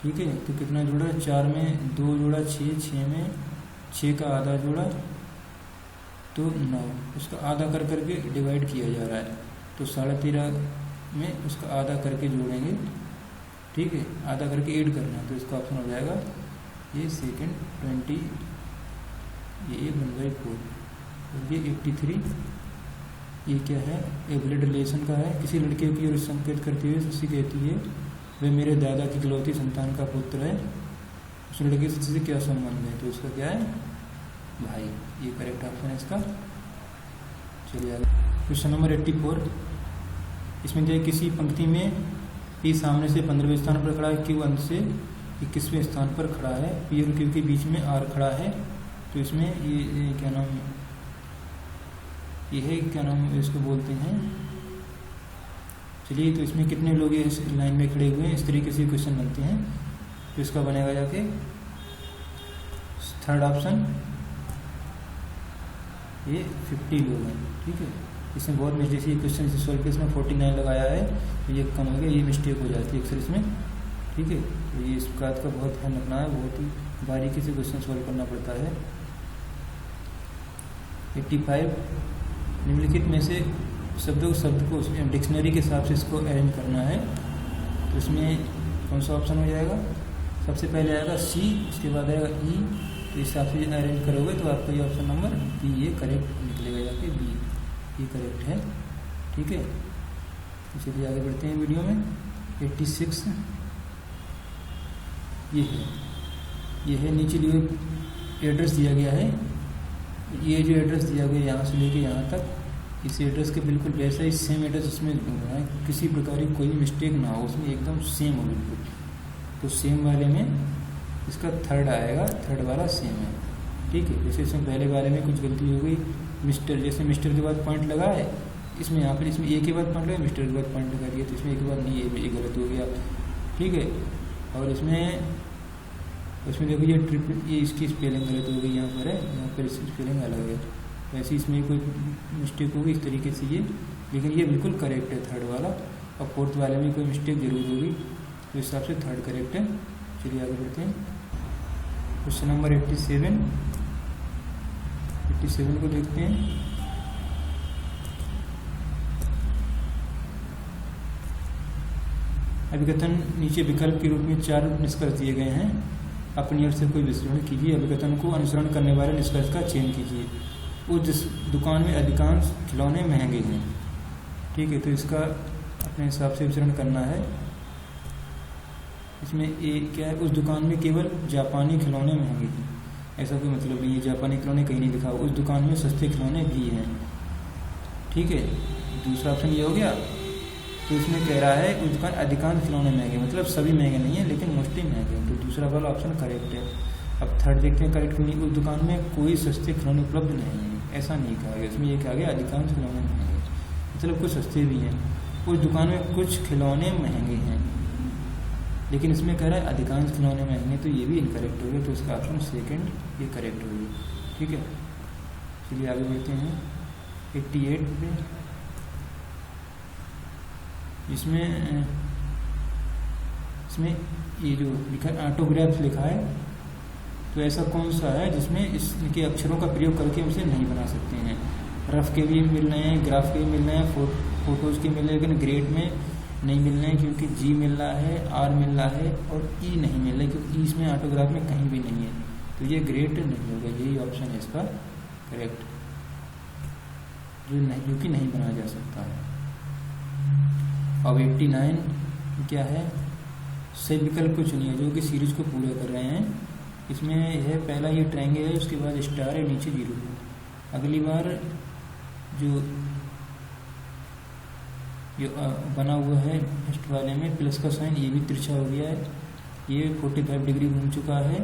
ठीक है, तो कितना जोड़ा? 4 में 2 जोड़ा, 6 में 6 का आधा जोड़ा, तो 9, उसका आधा कर करके डिवाइड किया जा रहा है, तो 13.5 में उसका आधा करके जोड़ेंगे, ठीक है, आधा करके ऐड करना है, तो इसका ऑप्शन हो जाएगा ये सेकेंड 20, ये 1/4 और ये 83। ये क्या है, ए ब्लड रिलेशन का है, किसी लड़के की ओर संकेत करती हुए ससी कहती है वे मेरे दादा की इकलौती संतान का पुत्र है, उस लड़के से क्या संबंध है, तो इसका क्या है भाई, ये करेक्ट ऑप्शन है इसका। चलिए आगे क्वेश्चन नंबर 84। इसमें जो किसी पंक्ति में पी सामने से 15वें स्थान पर खड़ा है, क्यू अंत से 21वें स्थान पर खड़ा है, पी और क्यू के बीच में आर खड़ा है, तो इसमें ये क्या नाम, ये है क्या नाम इसको बोलते हैं। चलिए, तो इसमें कितने लोग इस लाइन में खड़े हुए हैं, इस तरीके से क्वेश्चन बनते हैं, तो इसका बनेगा जाके थर्ड ऑप्शन, ये 50 लोग हैं, ठीक है। इसमें बहुत मिस्टेक, ये क्वेश्चन से सॉल्व किया, इसमें 49 लगाया है, तो ये कम हो गया, ये मिस्टेक हो जाती है अक्सर इसमें, ठीक है। तो ये इस बात का बहुत ध्यान रखना है, बहुत ही बारीकी से क्वेश्चन सॉल्व करना पड़ता है। 85 निम्नलिखित में से शब्द को डिक्शनरी के हिसाब से इसको अरेंज करना है, तो इसमें कौन सा ऑप्शन हो जाएगा, सबसे पहले आएगा सी, उसके बाद आएगा ई, तो इस हिसाब से अरेंज करोगे तो आपका ये ऑप्शन नंबर बी ये करेक्ट निकलेगा, जाके बी ये करेक्ट है, ठीक है। चलिए आगे बढ़ते हैं वीडियो में। 86 ये है नीचे लिए एड्रेस दिया गया है, ये जो एड्रेस दिया गया यहाँ से लेके यहाँ तक, इस एड्रेस के बिल्कुल वैसा ही सेम एड्रेस इसमें होना है, किसी प्रकार की कोई मिस्टेक ना हो, उसमें एकदम सेम हो बिल्कुल। तो सेम वाले में इसका थर्ड आएगा, थर्ड वाला सेम है, ठीक है। जैसे इसमें पहले वाले में कुछ गलती हो गई, मिस्टर, जैसे मिस्टर के बाद पॉइंट लगा है, इसमें यहाँ पर इसमें ए के बाद पॉइंट लगा, मिस्टर के बाद पॉइंट लगा दिया, तो इसमें ए के बाद नहीं, ये गलत हो गया, ठीक है। और इसमें देखो ये ट्रिपल, ये इसकी स्पेलिंग गलत हो गई, यहाँ पर है, यहाँ पर इसकी स्पेलिंग अलग है, वैसे इसमें कोई मिस्टेक होगी इस तरीके से ये, लेकिन ये बिल्कुल करेक्ट है थर्ड वाला, और फोर्थ वाले में कोई मिस्टेक जरूर होगी, तो इस हिसाब से थर्ड करेक्ट है। चलिए आगे बढ़ते हैं। क्वेश्चन नंबर 87 को देखते हैं। अभिकथन नीचे विकल्प के रूप में 4 निष्कर्ष दिए गए हैं, अपनी ओर से कोई विश्लेषण कीजिए, अभिकथन को अनुसरण करने वाले निष्कर्ष का चयन कीजिए। उस दुकान में अधिकांश खिलौने महंगे हैं, ठीक है, तो इसका अपने हिसाब से विचरण करना है। इसमें ए क्या है, उस दुकान में केवल जापानी खिलौने महंगे हैं, ऐसा कोई मतलब नहीं है, जापानी खिलौने कहीं नहीं लिखा, उस दुकान में सस्ते खिलौने भी हैं, ठीक है। दूसरा ऑप्शन ये हो गया, तो इसमें कह रहा है उस दुकान अधिकांश खिलौने महंगे, मतलब सभी महंगे नहीं है लेकिन मोस्टली महंगे हैं, तो दूसरा वाला ऑप्शन करेक्ट है। अब थर्ड देखते हैं करेक्ट नहीं, उस दुकान में कोई सस्ते खिलौने उपलब्ध नहीं है, ऐसा नहीं कहा गया, इसमें ये कहा गया अधिकांश खिलौने महंगे, मतलब कुछ सस्ते भी हैं, उस दुकान में कुछ खिलौने महंगे हैं, लेकिन इसमें कह रहा है अधिकांश खिलौने महंगे, तो ये भी इनकरेक्ट हो गया, तो इसका ऑप्शन सेकंड ये करेक्ट हो गया, ठीक है। चलिए आगे बढ़ते हैं 88 पे। इसमें ये जो लिखा है ऑटोग्राफ लिखा है, तो ऐसा कौन सा है जिसमें इसके अक्षरों का प्रयोग करके हम इसे नहीं बना सकते हैं। रफ के भी मिल रहे हैं, ग्राफ के भी मिल रहे हैं, फोटोज़ के मिल रहे हैं, लेकिन ग्रेड में नहीं मिल रहे हैं क्योंकि जी मिल रहा है, आर मिल रहा है और ई नहीं मिल रहा है, क्योंकि ई इसमें ऑटोग्राफ में कहीं भी नहीं है, तो ये ग्रेड नहीं होगा, यही ऑप्शन है इसका करेक्ट, जो कि नहीं बनाया जा सकता है। अब 89 क्या है, सही विकल्प को चुनिए जो कि सीरीज को पूरा कर रहे हैं। इसमें है पहला ये ट्रायंगल है, उसके बाद स्टार है, नीचे 0 है। अगली बार जो बना हुआ है फर्स्ट वाले में प्लस का साइन, ये भी तिरछा हो गया है, ये 45 डिग्री घूम चुका है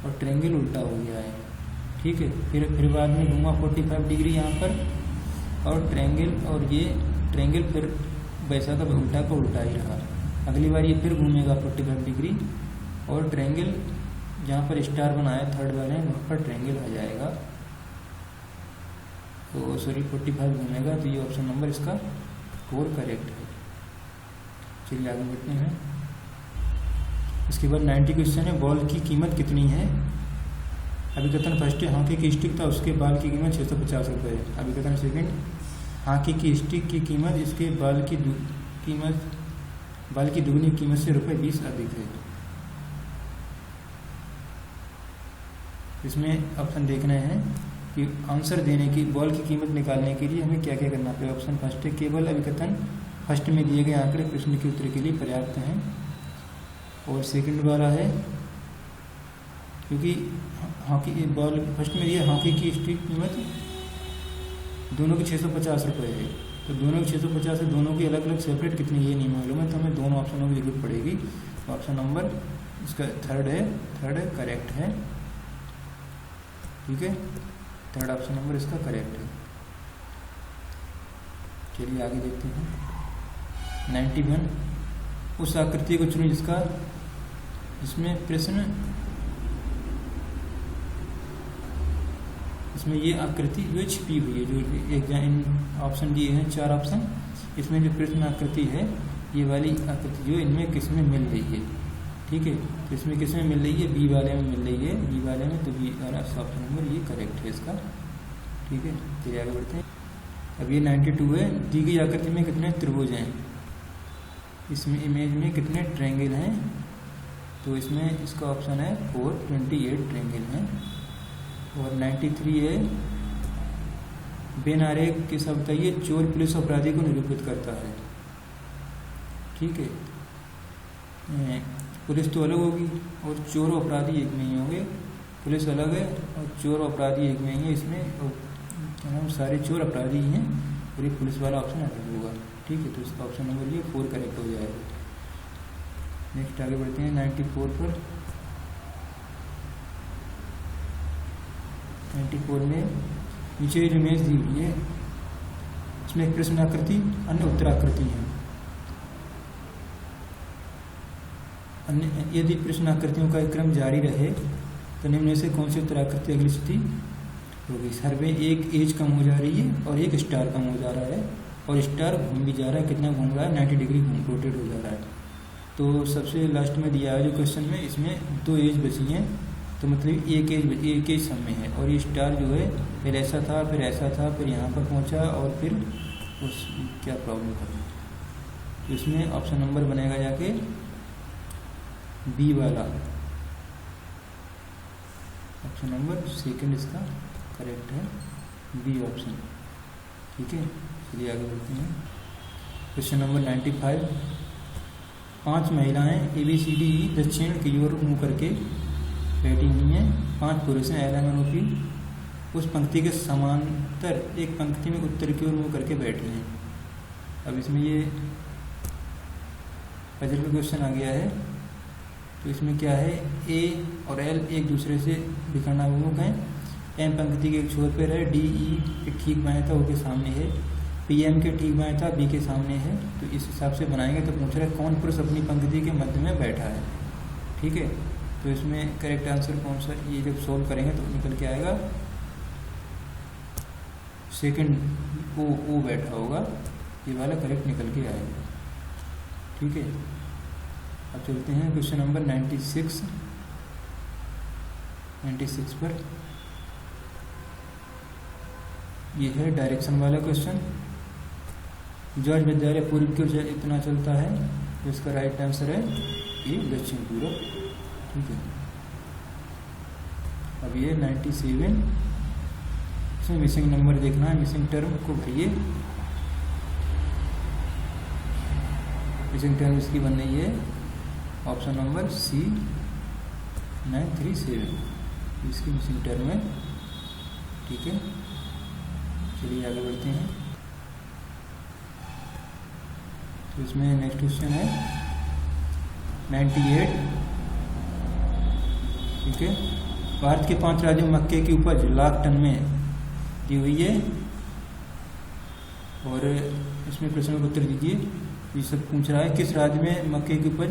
और ट्रायंगल उल्टा हो गया है, ठीक है। फिर बाद में घूमा 45 डिग्री यहाँ पर और ट्रायंगल, और ये ट्रायंगल फिर वैसा का उल्टा ही रहा। अगली बार ये फिर घूमेगा 45 डिग्री और ट्रायंगल जहाँ पर स्टार बनाया थर्ड वाले वहाँ पर ट्रायंगल आ जाएगा, तो सॉरी 45 घूमेगा, तो ये ऑप्शन नंबर इसका 4 करेक्ट है। चलिए आगे बढ़ते हैं। इसके बाद 90 क्वेश्चन है, बॉल की कीमत कितनी है। अभिकथन फर्स्ट है हॉकी की स्टिक था उसके बाल की कीमत 650 रुपये है। अभिकथन सेकंड, हॉकी की स्टिक की कीमत इसके बाल की दुगनी कीमत से ₹20 अधिक है। इसमें ऑप्शन देखना है कि आंसर देने की बॉल की कीमत निकालने के लिए हमें क्या क्या करना पड़ेगा। ऑप्शन फर्स्ट है, केवल अभिकथन फर्स्ट में दिए गए आंकड़े प्रश्न के उत्तर के लिए पर्याप्त हैं। और सेकंड वाला है, क्योंकि हॉकी बॉल फर्स्ट में दिया हॉकी की स्टिक कीमत दोनों की 650 रुपये है, तो दोनों की 650 है, दोनों की अलग अलग सेपरेट कितनी ये नहीं मालूम है, तो हमें दोनों ऑप्शनों की जरूरत पड़ेगी। तो ऑप्शन नंबर इसका थर्ड करेक्ट है। ठीक है, थर्ड ऑप्शन नंबर इसका करेक्ट है। चलिए आगे देखते हैं। 91, उस आकृति को चुनें जिसमें प्रश्न, इसमें ये आकृति जो छिपी हुई है, जो एक इन ऑप्शन दिए हैं 4 ऑप्शन, इसमें जो प्रश्न आकृति है ये वाली आकृति जो इनमें किस में मिल रही है। ठीक है, तो इसमें किस में मिल रही है, बी वाले में मिल रही है, बी वाले में, तो बी वाला ऑप्शन नंबर ये करेक्ट है इसका। ठीक है, चलिए आगे बढ़ते हैं। अब ये 92 है, दी गई आकृति में कितने त्रिभुज हैं, इसमें इमेज में कितने ट्रायंगल हैं, तो इसमें इसका ऑप्शन है 428 ट्रायंगल हैं। और 93 है, बिन आरेख के शब्द बताइए चोर पुलिस अपराधी को निरूपित करता है। ठीक है, पुलिस तो अलग होगी और चोर अपराधी एक में ही होंगे, पुलिस अलग है और चोर अपराधी एक में ही है, इसमें क्या नाम सारे चोर अपराधी ही हैं और ये पुलिस वाला ऑप्शन अलग होगा। ठीक है, तो इसका ऑप्शन नंबर ये 4 करेक्ट हो जाएगा। नेक्स्ट आगे बढ़ते हैं 94 पर। 94 में नीचे जो इमेज दी हुई है इसमें एक प्रश्न आकृति अन्य उत्तराकृति है। यदि प्रश्न आकृतियों का क्रम जारी रहे तो निम्न में से कौन सी उत्तराकृति अगली स्थिति होगी। सर में एक एज कम हो जा रही है और एक स्टार कम हो जा रहा है और स्टार घूम भी जा रहा है, कितना घूम रहा है 90 डिग्री रोटेट हो जा रहा है। तो सबसे लास्ट में दिया है जो क्वेश्चन में, इसमें 2 एज बची हैं, तो मतलब एक एज समय है और ये स्टार जो है पहले ऐसा था, फिर ऐसा था, फिर यहाँ पर पहुँचा और फिर उस क्या प्रॉब्लम था। तो इसमें ऑप्शन नंबर बनेगा जाके बी वाला, ऑप्शन नंबर सेकंड इसका करेक्ट है, बी ऑप्शन। ठीक है, चलिए आगे बढ़ते हैं। क्वेश्चन नंबर 95, 5 महिलाएं ABCD दक्षिण की ओर मुँह करके बैठी हुई हैं, 5 पुरुष हैं LMNOP उस पंक्ति के समांतर एक पंक्ति में उत्तर की ओर मुँह करके बैठे हैं। अब इसमें ये पजल का क्वेश्चन आ गया है, तो इसमें क्या है, A और L एक दूसरे से विकर्णाभिमुख हैं, M पंक्ति के एक छोर पर है, D E के ठीक बाएं था, O के सामने है, P M के ठीक बाएं था, B के सामने है। तो इस हिसाब से बनाएंगे तो पूछ रहा है कौन पुरुष अपनी पंक्ति के मध्य में बैठा है। ठीक है, तो इसमें करेक्ट आंसर कौन सा, ये जब सोल्व करेंगे तो निकल के आएगा सेकंड, O बैठा होगा, ये वाला करेक्ट निकल के आएगा। ठीक है, अब चलते हैं क्वेश्चन नंबर 96 पर। ये है डायरेक्शन वाला क्वेश्चन। जॉर्ज विद्यालय पूर्व की ओर इतना चलता है, तो इसका राइट आंसर है ये दक्षिण पूर्व। ठीक है, अब ये 97, इसमें मिसिंग नंबर देखना है, मिसिंग टर्म को भरिए। मिसिंग टर्म इसकी बन रही है ऑप्शन नंबर C 937, इसकी मिसिंग टर्म है। ठीक है, चलिए आगे बढ़ते हैं। तो इसमें नेक्स्ट क्वेश्चन है 98। ठीक है, भारत के 5 राज्यों में मक्के की उपज लाख टन में दी हुई है और इसमें प्रश्न का उत्तर दीजिए। ये सब पूछ रहा है किस राज्य में मक्के की उपज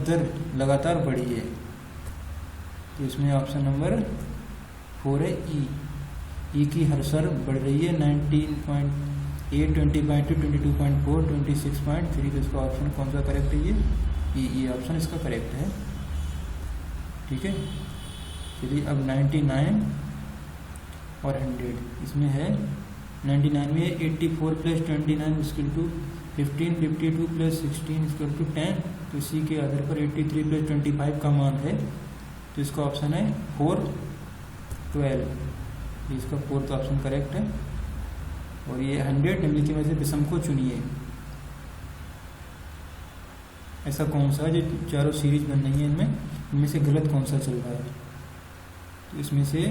दर लगातार बढ़ी है। तो इसमें ऑप्शन नंबर 4 है ई की हर सर बढ़ रही है 19.8, 20.2, 22.4, 26.3। तो इसका ऑप्शन कौन सा करेक्ट है, ये ऑप्शन इसका करेक्ट है। ठीक है, चलिए अब 99 और 100 इसमें है 99 में 84 plus 29 equal to 15, 52 plus 16 equal to 10। तो इसी के आधार पर 83 प्लस 25 का मान है, तो इसका ऑप्शन है 4, 12। इसका फोर्थ ऑप्शन करेक्ट है। और ये 100 निम्नलिखित में से विषम को चुनिए। ऐसा कौन सा है जो चारों सीरीज बन रही है, इनमें से गलत कौन सा चल रहा है? तो इसमें से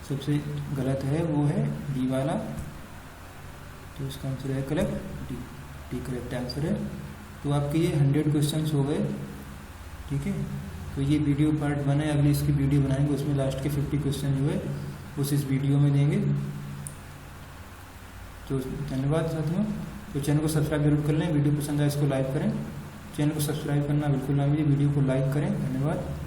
सबसे गलत है वो है डी वाला, तो इसका आंसर है करेक्ट, डी करेक्ट आंसर है। तो आपके ये 100 क्वेश्चंस हो गए, ठीक है। तो ये वीडियो पार्ट 1 है, अगली इसकी वीडियो बनाएंगे, उसमें लास्ट के 50 क्वेश्चन जो है उस इस वीडियो में देंगे। तो धन्यवाद साथियों। तो चैनल को सब्सक्राइब जरूर कर लें, वीडियो पसंद आए इसको लाइक करें। चैनल को सब्सक्राइब करना बिल्कुल ना भूलिए, वीडियो को लाइक करें। धन्यवाद।